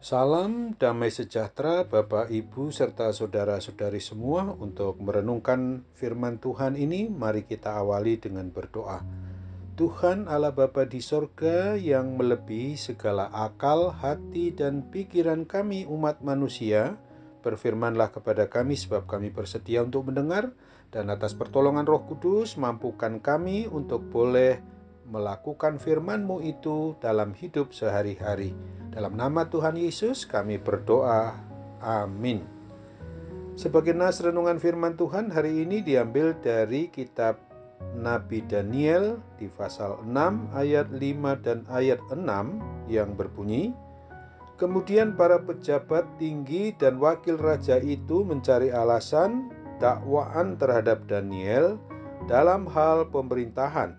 Salam damai sejahtera Bapak, Ibu, serta saudara-saudari semua. Untuk merenungkan firman Tuhan ini, mari kita awali dengan berdoa. Tuhan Allah Bapa di sorga yang melebihi segala akal, hati, dan pikiran kami umat manusia, berfirmanlah kepada kami sebab kami bersedia untuk mendengar, dan atas pertolongan Roh Kudus mampukan kami untuk boleh melakukan firman-Mu itu dalam hidup sehari-hari. Dalam nama Tuhan Yesus kami berdoa. Amin. Sebagai nas renungan firman Tuhan hari ini diambil dari kitab Nabi Daniel di pasal 6 ayat 5 dan ayat 6 yang berbunyi, kemudian para pejabat tinggi dan wakil raja itu mencari alasan dakwaan terhadap Daniel dalam hal pemerintahan,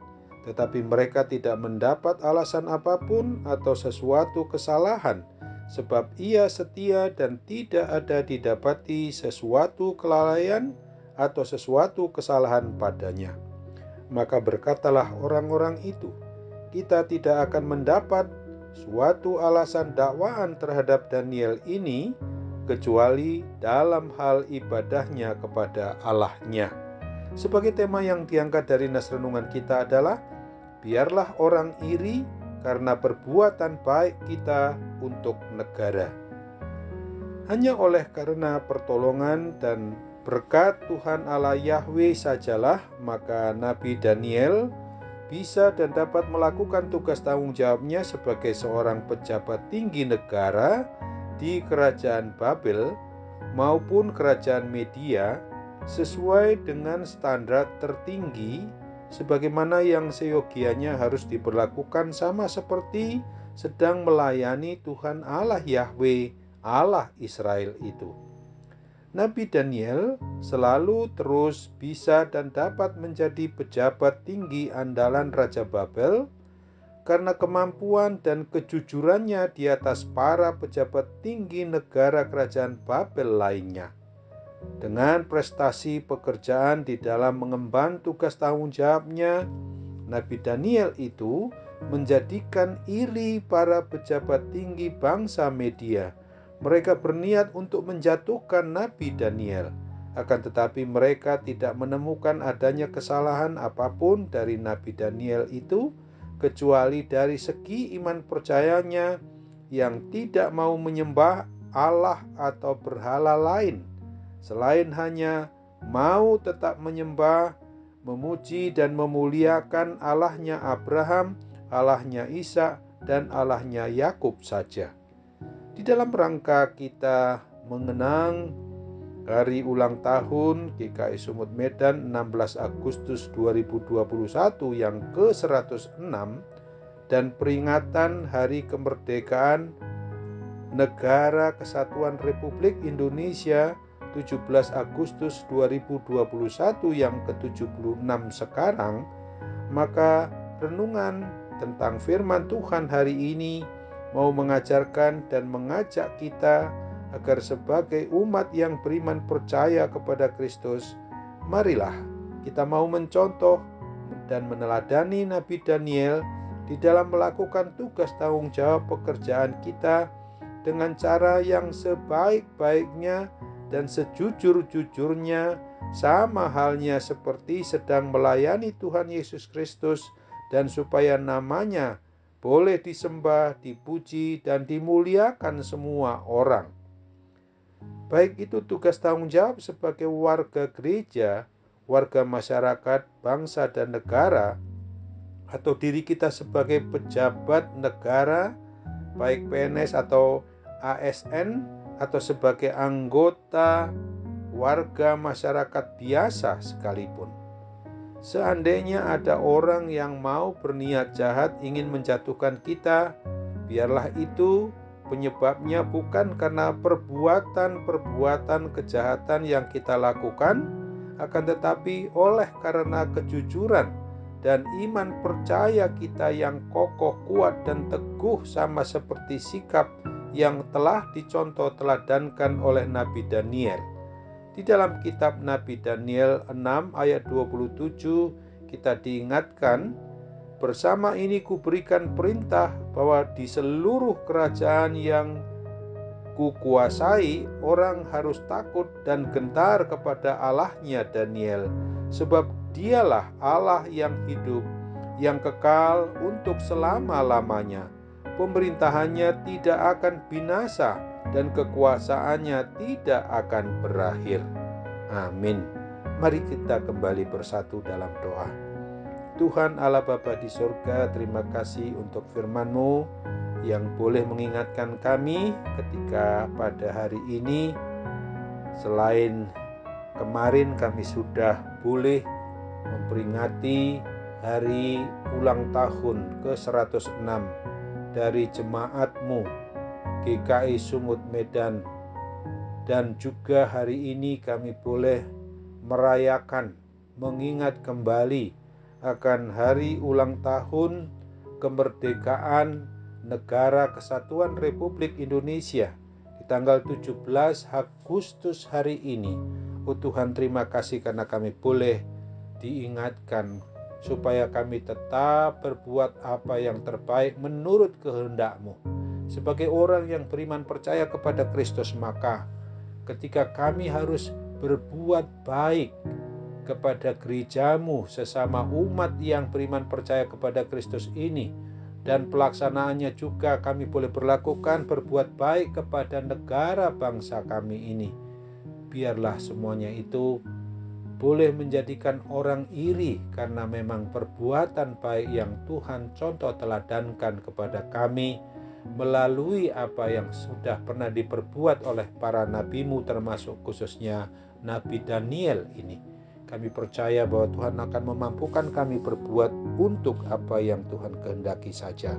tetapi mereka tidak mendapat alasan apapun atau sesuatu kesalahan, sebab ia setia dan tidak ada didapati sesuatu kelalaian atau sesuatu kesalahan padanya. Maka berkatalah orang-orang itu, kita tidak akan mendapat suatu alasan dakwaan terhadap Daniel ini kecuali dalam hal ibadahnya kepada Allahnya. Sebagai tema yang diangkat dari nas renungan kita adalah, biarlah orang iri karena perbuatan baik kita untuk negara. Hanya oleh karena pertolongan dan berkat Tuhan Allah Yahweh sajalah maka Nabi Daniel bisa dan dapat melakukan tugas tanggung jawabnya sebagai seorang pejabat tinggi negara di kerajaan Babel maupun kerajaan Media sesuai dengan standar tertinggi sebagaimana yang seyogianya harus diberlakukan, sama seperti sedang melayani Tuhan Allah Yahweh, Allah Israel itu. Nabi Daniel selalu terus bisa dan dapat menjadi pejabat tinggi andalan Raja Babel karena kemampuan dan kejujurannya di atas para pejabat tinggi negara kerajaan Babel lainnya. Dengan prestasi pekerjaan di dalam mengemban tugas tanggung jawabnya, Nabi Daniel itu menjadikan iri para pejabat tinggi bangsa Media. Mereka berniat untuk menjatuhkan Nabi Daniel, akan tetapi mereka tidak menemukan adanya kesalahan apapun dari Nabi Daniel itu, kecuali dari segi iman percayanya yang tidak mau menyembah Allah atau berhala lain, selain hanya mau tetap menyembah, memuji dan memuliakan Allahnya Abraham, Allahnya Ishak, dan Allahnya Yakub saja. Di dalam rangka kita mengenang hari ulang tahun GKI Sumut Medan 16 Agustus 2021 yang ke-106 dan peringatan Hari Kemerdekaan Negara Kesatuan Republik Indonesia 17 Agustus 2021 yang ke-76 sekarang, maka renungan tentang firman Tuhan hari ini mau mengajarkan dan mengajak kita agar sebagai umat yang beriman percaya kepada Kristus, marilah kita mau mencontoh dan meneladani Nabi Daniel di dalam melakukan tugas tanggung jawab pekerjaan kita dengan cara yang sebaik-baiknya dan sejujur-jujurnya, sama halnya seperti sedang melayani Tuhan Yesus Kristus, dan supaya namanya boleh disembah, dipuji, dan dimuliakan semua orang. Baik itu tugas tanggung jawab sebagai warga gereja, warga masyarakat, bangsa dan negara, atau diri kita sebagai pejabat negara, baik PNS atau ASN, atau sebagai anggota warga masyarakat biasa sekalipun. Seandainya ada orang yang mau berniat jahat ingin menjatuhkan kita, biarlah itu penyebabnya bukan karena perbuatan-perbuatan kejahatan yang kita lakukan, akan tetapi oleh karena kejujuran dan iman percaya kita yang kokoh, kuat, dan teguh, sama seperti sikap yang telah dicontoh teladankan oleh Nabi Daniel. Di dalam kitab Nabi Daniel 6 ayat 27 kita diingatkan, bersama ini kuberikan perintah bahwa di seluruh kerajaan yang Kukuasai, orang harus takut dan gentar kepada Allahnya Daniel, sebab Dialah Allah yang hidup, yang kekal untuk selama-lamanya. Pemerintahannya tidak akan binasa dan kekuasaannya tidak akan berakhir. Amin. Mari kita kembali bersatu dalam doa. Tuhan Allah Bapa di surga, terima kasih untuk firman-Mu yang boleh mengingatkan kami ketika pada hari ini, selain kemarin kami sudah boleh memperingati hari ulang tahun ke-106 dari Jemaat-Mu GKI Sumut Medan, dan juga hari ini kami boleh merayakan, mengingat kembali akan hari ulang tahun kemerdekaan Negara Kesatuan Republik Indonesia di tanggal 17 Agustus hari ini. Oh Tuhan, terima kasih karena kami boleh diingatkan supaya kami tetap berbuat apa yang terbaik menurut kehendak-Mu. Sebagai orang yang beriman percaya kepada Kristus, maka ketika kami harus berbuat baik kepada gereja-Mu sesama umat yang beriman percaya kepada Kristus ini, dan pelaksanaannya juga kami boleh berbuat baik kepada negara bangsa kami ini. Biarlah semuanya itu boleh menjadikan orang iri, karena memang perbuatan baik yang Tuhan contoh teladankan kepada kami melalui apa yang sudah pernah diperbuat oleh para nabi-Mu, termasuk khususnya Nabi Daniel ini. Kami percaya bahwa Tuhan akan memampukan kami berbuat untuk apa yang Tuhan kehendaki saja.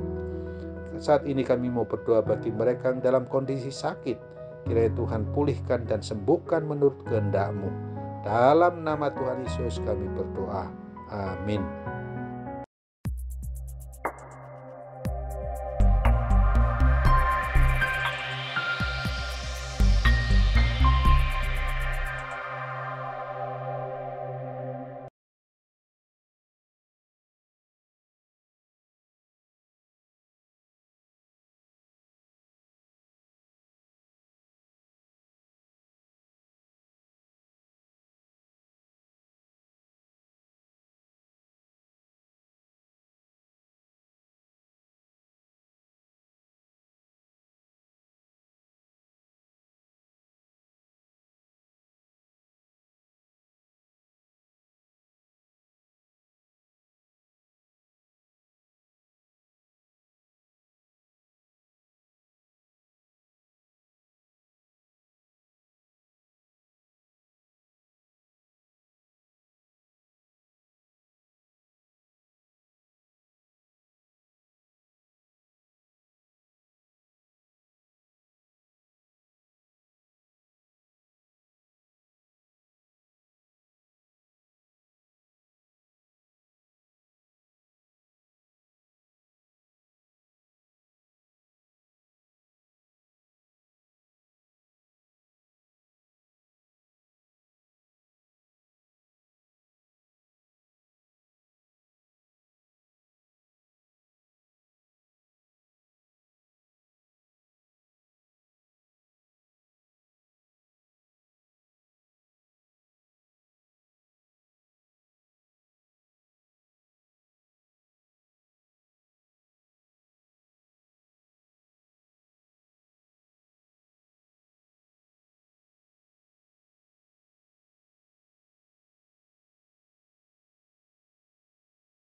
Saat ini kami mau berdoa bagi mereka yang dalam kondisi sakit. Kiranya Tuhan pulihkan dan sembuhkan menurut kehendak-Mu. Dalam nama Tuhan Yesus kami berdoa. Amin.